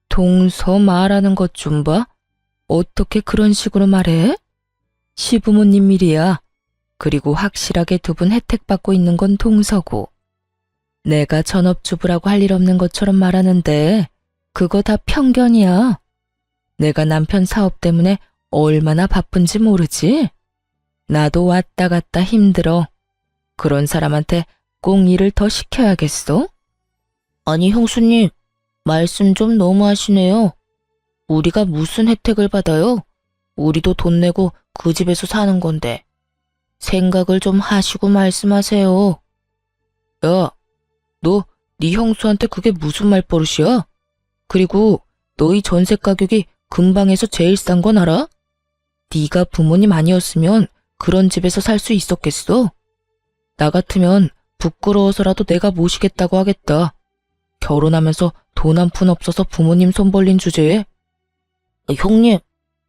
동서 말하는 것 좀 봐. 어떻게 그런 식으로 말해? 시부모님 일이야. 그리고 확실하게 두 분 혜택 받고 있는 건 동서고. 내가 전업주부라고 할 일 없는 것처럼 말하는데 그거 다 편견이야. 내가 남편 사업 때문에 얼마나 바쁜지 모르지? 나도 왔다 갔다 힘들어. 그런 사람한테 꼭 일을 더 시켜야겠어? 아니 형수님, 말씀 좀 너무하시네요. 우리가 무슨 혜택을 받아요? 우리도 돈 내고 그 집에서 사는 건데. 생각을 좀 하시고 말씀하세요. 야, 너 네 형수한테 그게 무슨 말버릇이야? 그리고 너희 전세 가격이 근방에서 제일 싼 건 알아? 네가 부모님 아니었으면 그런 집에서 살 수 있었겠어? 나 같으면 부끄러워서라도 내가 모시겠다고 하겠다. 결혼하면서 돈 한 푼 없어서 부모님 손 벌린 주제에. 형님,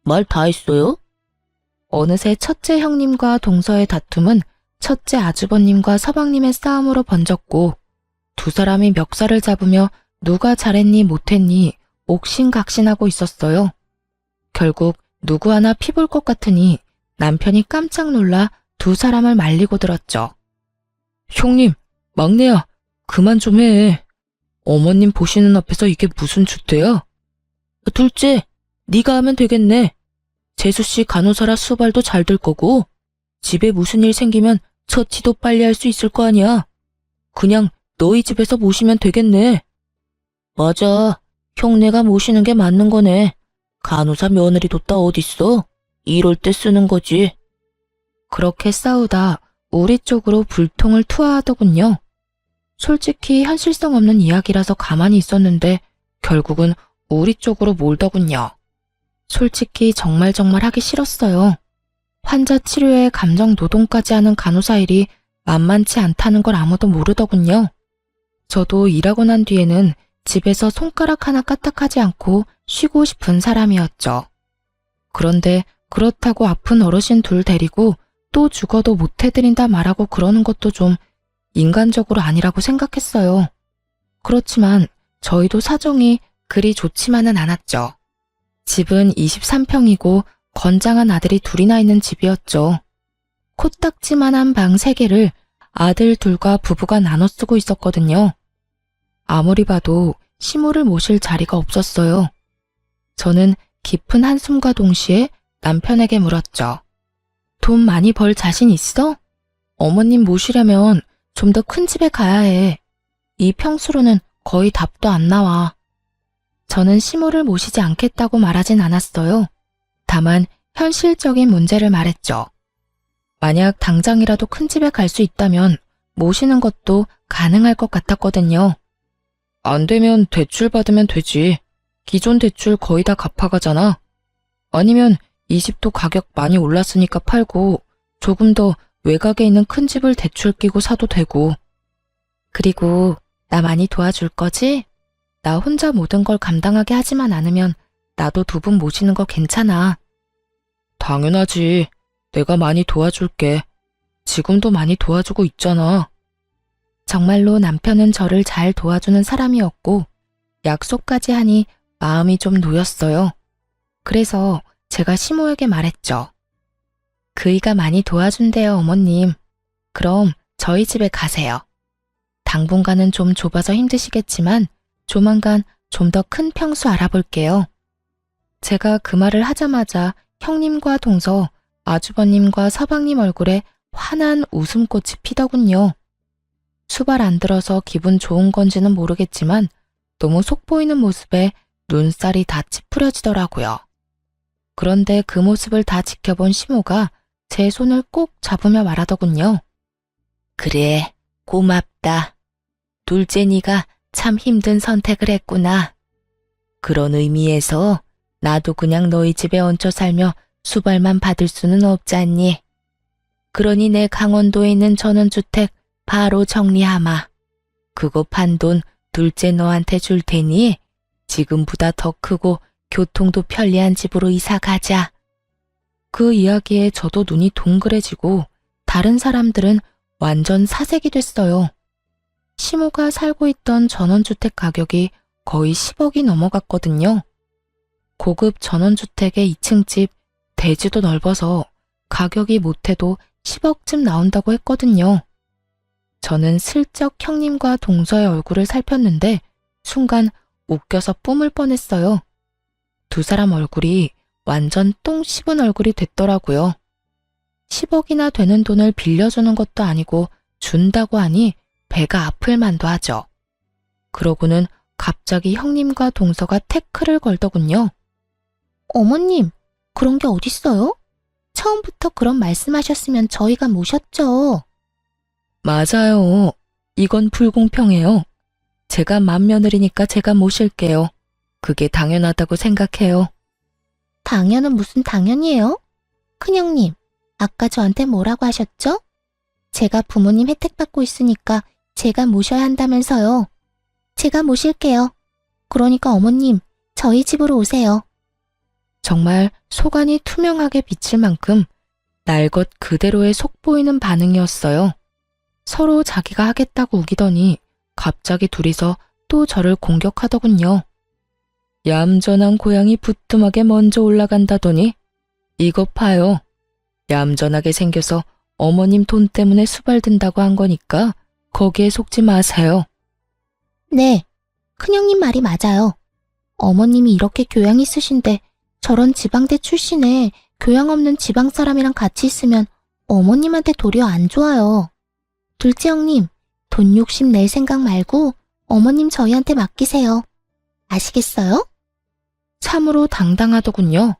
말 다 했어요? 어느새 첫째 형님과 동서의 다툼은 첫째 아주버님과 서방님의 싸움으로 번졌고 두 사람이 멱살을 잡으며 누가 잘했니 못했니 옥신각신하고 있었어요. 결국 누구 하나 피볼 것 같으니 남편이 깜짝 놀라 두 사람을 말리고 들었죠. 형님, 막내야, 그만 좀 해. 어머님 보시는 앞에서 이게 무슨 주태야? 둘째, 네가 하면 되겠네. 재수씨 간호사라 수발도 잘 될 거고 집에 무슨 일 생기면 처치도 빨리 할 수 있을 거 아니야. 그냥 너희 집에서 모시면 되겠네. 맞아. 형네가 모시는 게 맞는 거네. 간호사 며느리 뒀다 어딨어. 이럴 때 쓰는 거지. 그렇게 싸우다 우리 쪽으로 불통을 투하하더군요. 솔직히 현실성 없는 이야기라서 가만히 있었는데 결국은 우리 쪽으로 몰더군요. 솔직히 정말 하기 싫었어요. 환자 치료에 감정 노동까지 하는 간호사 일이 만만치 않다는 걸 아무도 모르더군요. 저도 일하고 난 뒤에는 집에서 손가락 하나 까딱하지 않고 쉬고 싶은 사람이었죠. 그런데 그렇다고 아픈 어르신 둘 데리고 또 죽어도 못 해드린다 말하고 그러는 것도 좀 인간적으로 아니라고 생각했어요. 그렇지만 저희도 사정이 그리 좋지만은 않았죠. 집은 23평이고 건장한 아들이 둘이나 있는 집이었죠. 코딱지만한 방 3개를 아들 둘과 부부가 나눠 쓰고 있었거든요. 아무리 봐도 시모를 모실 자리가 없었어요. 저는 깊은 한숨과 동시에 남편에게 물었죠. 돈 많이 벌 자신 있어? 어머님 모시려면 좀 더 큰 집에 가야 해. 이 평수로는 거의 답도 안 나와. 저는 시모를 모시지 않겠다고 말하진 않았어요. 다만 현실적인 문제를 말했죠. 만약 당장이라도 큰 집에 갈 수 있다면 모시는 것도 가능할 것 같았거든요. 안 되면 대출 받으면 되지. 기존 대출 거의 다 갚아가잖아. 아니면 이 집도 가격 많이 올랐으니까 팔고 조금 더 외곽에 있는 큰 집을 대출 끼고 사도 되고. 그리고 나 많이 도와줄 거지? 나 혼자 모든 걸 감당하게 하지만 않으면 나도 2분 모시는 거 괜찮아. 당연하지. 내가 많이 도와줄게. 지금도 많이 도와주고 있잖아. 정말로 남편은 저를 잘 도와주는 사람이었고 약속까지 하니 마음이 좀 놓였어요. 그래서 제가 시모에게 말했죠. 그이가 많이 도와준대요, 어머님. 그럼 저희 집에 가세요. 당분간은 좀 좁아서 힘드시겠지만 조만간 좀 더 큰 평수 알아볼게요. 제가 그 말을 하자마자 형님과 동서, 아주버님과 서방님 얼굴에 환한 웃음꽃이 피더군요. 수발 안 들어서 기분 좋은 건지는 모르겠지만 너무 속보이는 모습에 눈살이 다 찌푸려지더라고요. 그런데 그 모습을 다 지켜본 시모가 제 손을 꼭 잡으며 말하더군요. 그래, 고맙다. 둘째니가 참 힘든 선택을 했구나. 그런 의미에서 나도 그냥 너희 집에 얹혀 살며 수발만 받을 수는 없잖니. 그러니 내 강원도에 있는 전원주택 바로 정리하마. 그거 판 돈 둘째 너한테 줄 테니 지금보다 더 크고 교통도 편리한 집으로 이사 가자. 그 이야기에 저도 눈이 동그래지고 다른 사람들은 완전 사색이 됐어요. 시모가 살고 있던 전원주택 가격이 거의 10억이 넘어갔거든요. 고급 전원주택의 2층 집, 대지도 넓어서 가격이 못해도 10억쯤 나온다고 했거든요. 저는 슬쩍 형님과 동서의 얼굴을 살폈는데 순간 웃겨서 뿜을 뻔했어요. 두 사람 얼굴이 완전 똥 씹은 얼굴이 됐더라고요. 10억이나 되는 돈을 빌려주는 것도 아니고 준다고 하니 배가 아플 만도 하죠. 그러고는 갑자기 형님과 동서가 태클을 걸더군요. 어머님, 그런 게 어딨어요? 처음부터 그런 말씀하셨으면 저희가 모셨죠. 맞아요. 이건 불공평해요. 제가 맏며느리니까 제가 모실게요. 그게 당연하다고 생각해요. 당연은 무슨 당연이에요? 큰형님, 아까 저한테 뭐라고 하셨죠? 제가 부모님 혜택 받고 있으니까 제가 모셔야 한다면서요. 제가 모실게요. 그러니까 어머님, 저희 집으로 오세요. 정말 속안이 투명하게 비칠 만큼 날 것 그대로의 속보이는 반응이었어요. 서로 자기가 하겠다고 우기더니 갑자기 둘이서 또 저를 공격하더군요. 얌전한 고양이 부뚜막에 먼저 올라간다더니 이것 봐요. 얌전하게 생겨서 어머님 돈 때문에 수발든다고 한 거니까 거기에 속지 마세요. 네, 큰형님 말이 맞아요. 어머님이 이렇게 교양 있으신데 저런 지방대 출신에 교양 없는 지방 사람이랑 같이 있으면 어머님한테 도리어 안 좋아요. 둘째 형님, 돈 욕심 낼 생각 말고 어머님 저희한테 맡기세요. 아시겠어요? 참으로 당당하더군요.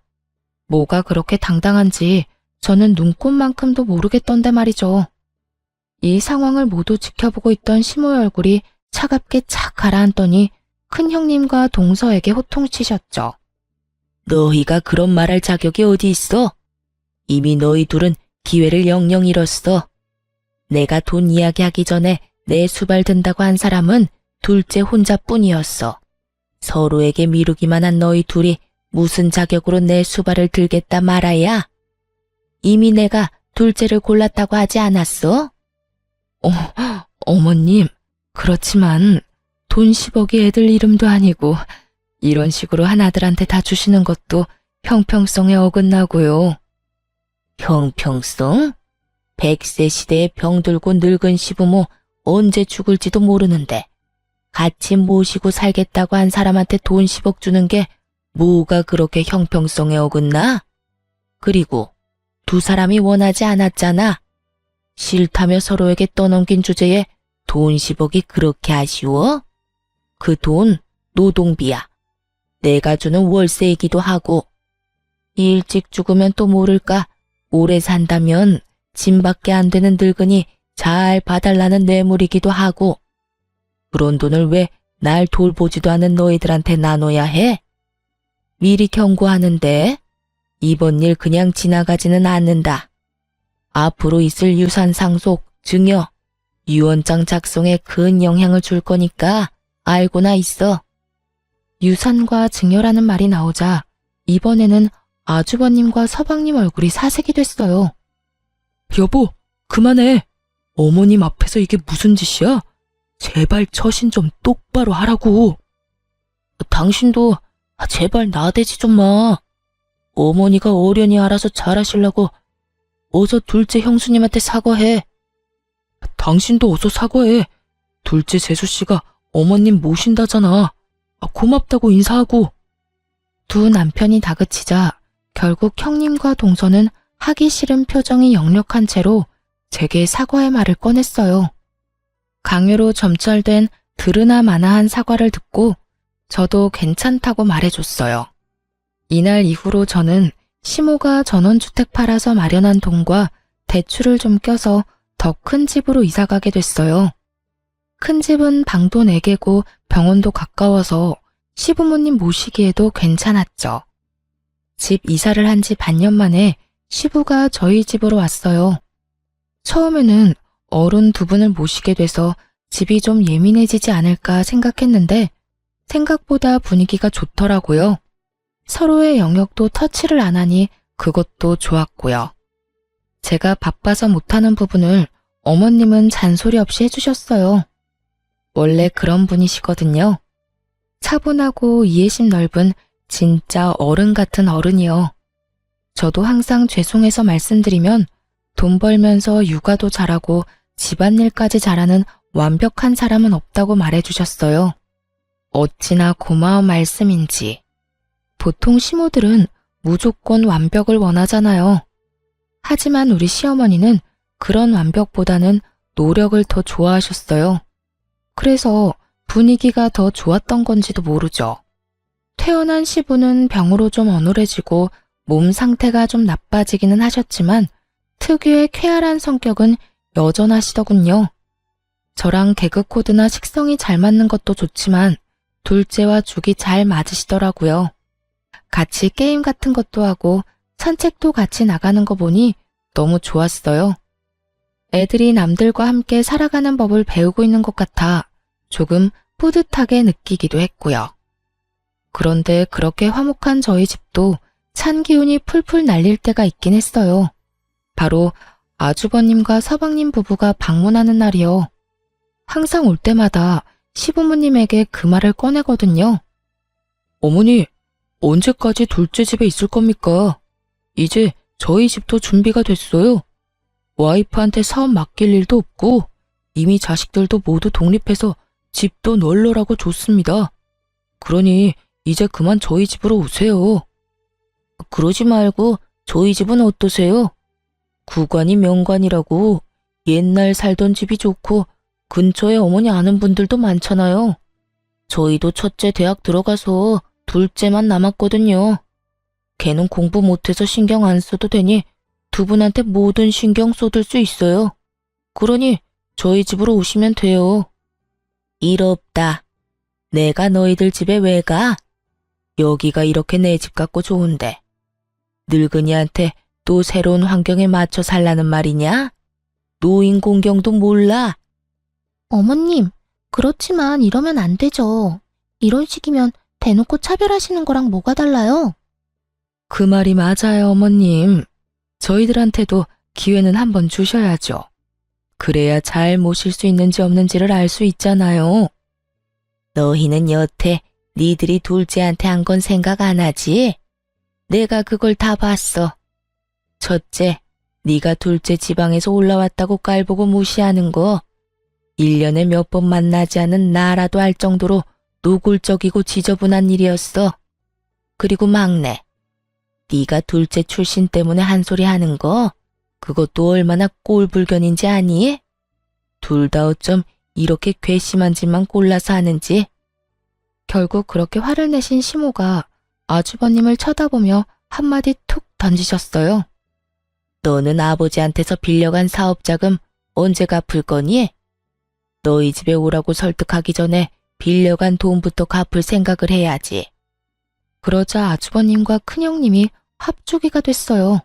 뭐가 그렇게 당당한지 저는 눈꽃만큼도 모르겠던데 말이죠. 이 상황을 모두 지켜보고 있던 시모의 얼굴이 차갑게 착 가라앉더니 큰 형님과 동서에게 호통치셨죠. 너희가 그런 말할 자격이 어디 있어? 이미 너희 둘은 기회를 영영 잃었어. 내가 돈 이야기하기 전에 내 수발 든다고 한 사람은 둘째 혼자뿐이었어. 서로에게 미루기만 한 너희 둘이 무슨 자격으로 내 수발을 들겠다 말아야? 이미 내가 둘째를 골랐다고 하지 않았어? 어머님, 그렇지만 돈 10억이 애들 이름도 아니고 이런 식으로 한 아들한테 다 주시는 것도 형평성에 어긋나고요. 형평성? 100세 시대에 병들고 늙은 시부모 언제 죽을지도 모르는데 같이 모시고 살겠다고 한 사람한테 돈 10억 주는 게 뭐가 그렇게 형평성에 어긋나? 그리고 두 사람이 원하지 않았잖아. 싫다며 서로에게 떠넘긴 주제에 돈 10억이 그렇게 아쉬워? 그 돈 노동비야. 내가 주는 월세이기도 하고. 일찍 죽으면 또 모를까 오래 산다면 짐밖에 안 되는 늙은이 잘 봐달라는 뇌물이기도 하고. 그런 돈을 왜 날 돌보지도 않은 너희들한테 나눠야 해? 미리 경고하는데 이번 일 그냥 지나가지는 않는다. 앞으로 있을 유산 상속, 증여, 유언장 작성에 큰 영향을 줄 거니까 알고나 있어. 유산과 증여라는 말이 나오자 이번에는 아주버님과 서방님 얼굴이 사색이 됐어요. 여보, 그만해. 어머님 앞에서 이게 무슨 짓이야? 제발 처신 좀 똑바로 하라고. 당신도 제발 나대지 좀 마. 어머니가 어련히 알아서 잘하시려고 어서 둘째 형수님한테 사과해. 당신도 어서 사과해. 둘째 재수씨가 어머님 모신다잖아. 고맙다고 인사하고. 두 남편이 다그치자 결국 형님과 동서는 하기 싫은 표정이 역력한 채로 제게 사과의 말을 꺼냈어요. 강요로 점철된 들으나 마나한 사과를 듣고 저도 괜찮다고 말해줬어요. 이날 이후로 저는 시모가 전원주택 팔아서 마련한 돈과 대출을 좀 껴서 더 큰 집으로 이사가게 됐어요. 큰 집은 방도 4개고 병원도 가까워서 시부모님 모시기에도 괜찮았죠. 집 이사를 한 지 반년 만에 시부가 저희 집으로 왔어요. 처음에는 어른 두 분을 모시게 돼서 집이 좀 예민해지지 않을까 생각했는데 생각보다 분위기가 좋더라고요. 서로의 영역도 터치를 안 하니 그것도 좋았고요. 제가 바빠서 못하는 부분을 어머님은 잔소리 없이 해주셨어요. 원래 그런 분이시거든요. 차분하고 이해심 넓은 진짜 어른 같은 어른이요. 저도 항상 죄송해서 말씀드리면 돈 벌면서 육아도 잘하고 집안일까지 잘하는 완벽한 사람은 없다고 말해주셨어요. 어찌나 고마운 말씀인지. 보통 시모들은 무조건 완벽을 원하잖아요. 하지만 우리 시어머니는 그런 완벽보다는 노력을 더 좋아하셨어요. 그래서 분위기가 더 좋았던 건지도 모르죠. 퇴원한 시부는 병으로 좀 어눌해지고 몸 상태가 좀 나빠지기는 하셨지만 특유의 쾌활한 성격은 여전하시더군요. 저랑 개그 코드나 식성이 잘 맞는 것도 좋지만 둘째와 죽이 잘 맞으시더라고요. 같이 게임 같은 것도 하고 산책도 같이 나가는 거 보니 너무 좋았어요. 애들이 남들과 함께 살아가는 법을 배우고 있는 것 같아 조금 뿌듯하게 느끼기도 했고요. 그런데 그렇게 화목한 저희 집도 찬 기운이 풀풀 날릴 때가 있긴 했어요. 바로 아주버님과 서방님 부부가 방문하는 날이요. 항상 올 때마다 시부모님에게 그 말을 꺼내거든요. 어머니, 언제까지 둘째 집에 있을 겁니까? 이제 저희 집도 준비가 됐어요. 와이프한테 사업 맡길 일도 없고 이미 자식들도 모두 독립해서 집도 널널하고 좋습니다. 그러니 이제 그만 저희 집으로 오세요. 그러지 말고 저희 집은 어떠세요? 구관이 명관이라고 옛날 살던 집이 좋고 근처에 어머니 아는 분들도 많잖아요. 저희도 첫째 대학 들어가서 둘째만 남았거든요. 걔는 공부 못해서 신경 안 써도 되니 두 분한테 모든 신경 쏟을 수 있어요. 그러니 저희 집으로 오시면 돼요. 일 없다. 내가 너희들 집에 왜 가? 여기가 이렇게 내 집 같고 좋은데. 늙은이한테 또 새로운 환경에 맞춰 살라는 말이냐? 노인 공경도 몰라. 어머님, 그렇지만 이러면 안 되죠. 이런 식이면 대놓고 차별하시는 거랑 뭐가 달라요? 그 말이 맞아요, 어머님. 저희들한테도 기회는 한번 주셔야죠. 그래야 잘 모실 수 있는지 없는지를 알 수 있잖아요. 너희는 여태 니들이 둘째한테 한 건 생각 안 하지? 내가 그걸 다 봤어. 첫째, 네가 둘째 지방에서 올라왔다고 깔보고 무시하는 거 1년에 몇 번 만나지 않은 나라도 할 정도로 노골적이고 지저분한 일이었어. 그리고 막내, 네가 둘째 출신 때문에 한 소리 하는 거 그것도 얼마나 꼴불견인지 아니? 둘 다 어쩜 이렇게 괘씸한 짓만 골라서 하는지. 결국 그렇게 화를 내신 시모가 아주버님을 쳐다보며 한마디 툭 던지셨어요. 너는 아버지한테서 빌려간 사업자금 언제 갚을 거니? 너희 집에 오라고 설득하기 전에 빌려간 돈부터 갚을 생각을 해야지. 그러자 아주버님과 큰형님이 합주기가 됐어요.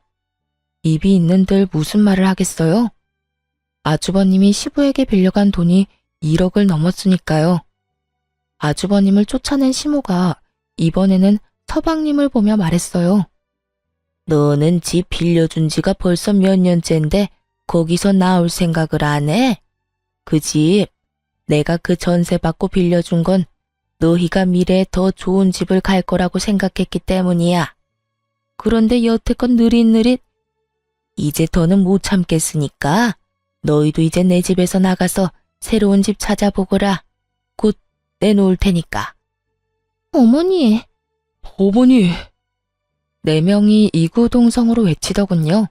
입이 있는들 무슨 말을 하겠어요? 아주버님이 시부에게 빌려간 돈이 1억을 넘었으니까요. 아주버님을 쫓아낸 시모가 이번에는 서방님을 보며 말했어요. 너는 집 빌려준 지가 벌써 몇 년째인데 거기서 나올 생각을 안 해? 그 집, 내가 그 전세 받고 빌려준 건 너희가 미래에 더 좋은 집을 갈 거라고 생각했기 때문이야. 그런데 여태껏 느릿느릿 이제 더는 못 참겠으니까 너희도 이제 내 집에서 나가서 새로운 집 찾아보거라. 곧 내놓을 테니까. 어머니, 어머니. 4명이 이구동성으로 외치더군요.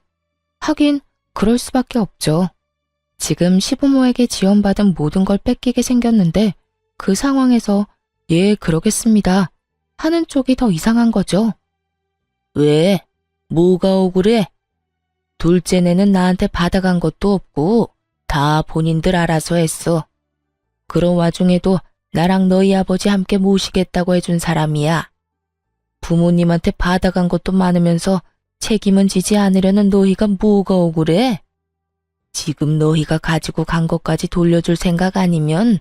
하긴 그럴 수밖에 없죠. 지금 시부모에게 지원받은 모든 걸 뺏기게 생겼는데 그 상황에서 예, 그러겠습니다 하는 쪽이 더 이상한 거죠. 왜? 뭐가 억울해? 둘째네는 나한테 받아간 것도 없고 다 본인들 알아서 했어. 그런 와중에도 나랑 너희 아버지 함께 모시겠다고 해준 사람이야. 부모님한테 받아간 것도 많으면서 책임은 지지 않으려는 너희가 뭐가 억울해? 지금 너희가 가지고 간 것까지 돌려줄 생각 아니면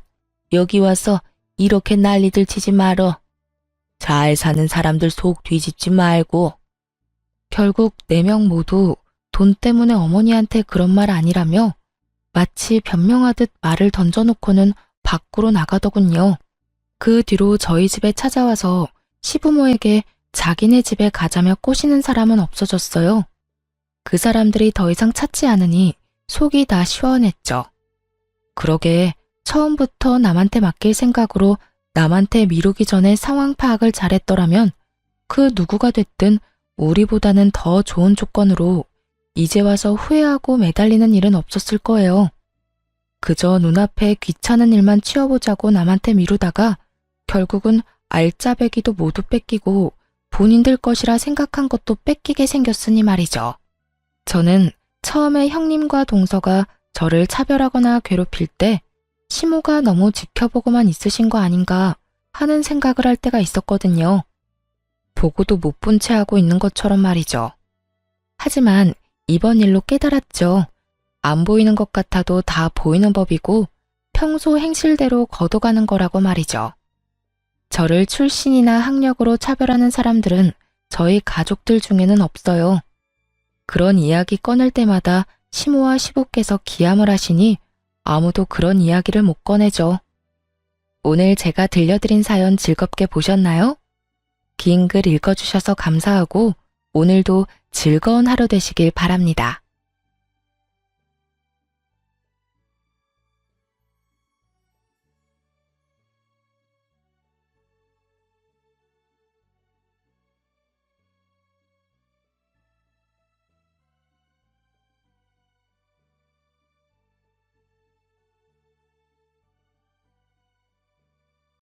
여기 와서 이렇게 난리들 치지 말어. 잘 사는 사람들 속 뒤집지 말고. 결국 4명 모두 돈 때문에 어머니한테 그런 말 아니라며 마치 변명하듯 말을 던져놓고는 밖으로 나가더군요. 그 뒤로 저희 집에 찾아와서 시부모에게 자기네 집에 가자며 꼬시는 사람은 없어졌어요. 그 사람들이 더 이상 찾지 않으니 속이 다 시원했죠. 그러게 처음부터 남한테 맡길 생각으로 남한테 미루기 전에 상황 파악을 잘했더라면 그 누구가 됐든 우리보다는 더 좋은 조건으로 이제 와서 후회하고 매달리는 일은 없었을 거예요. 그저 눈앞에 귀찮은 일만 치워보자고 남한테 미루다가 결국은 알짜배기도 모두 뺏기고 본인들 것이라 생각한 것도 뺏기게 생겼으니 말이죠. 저는 처음에 형님과 동서가 저를 차별하거나 괴롭힐 때 시모가 너무 지켜보고만 있으신 거 아닌가 하는 생각을 할 때가 있었거든요. 보고도 못 본 채 하고 있는 것처럼 말이죠. 하지만 이번 일로 깨달았죠. 안 보이는 것 같아도 다 보이는 법이고 평소 행실대로 걷어가는 거라고 말이죠. 저를 출신이나 학력으로 차별하는 사람들은 저희 가족들 중에는 없어요. 그런 이야기 꺼낼 때마다 시모와 시부께서 기함을 하시니 아무도 그런 이야기를 못 꺼내죠. 오늘 제가 들려드린 사연 즐겁게 보셨나요? 긴 글 읽어주셔서 감사하고 오늘도 즐거운 하루 되시길 바랍니다.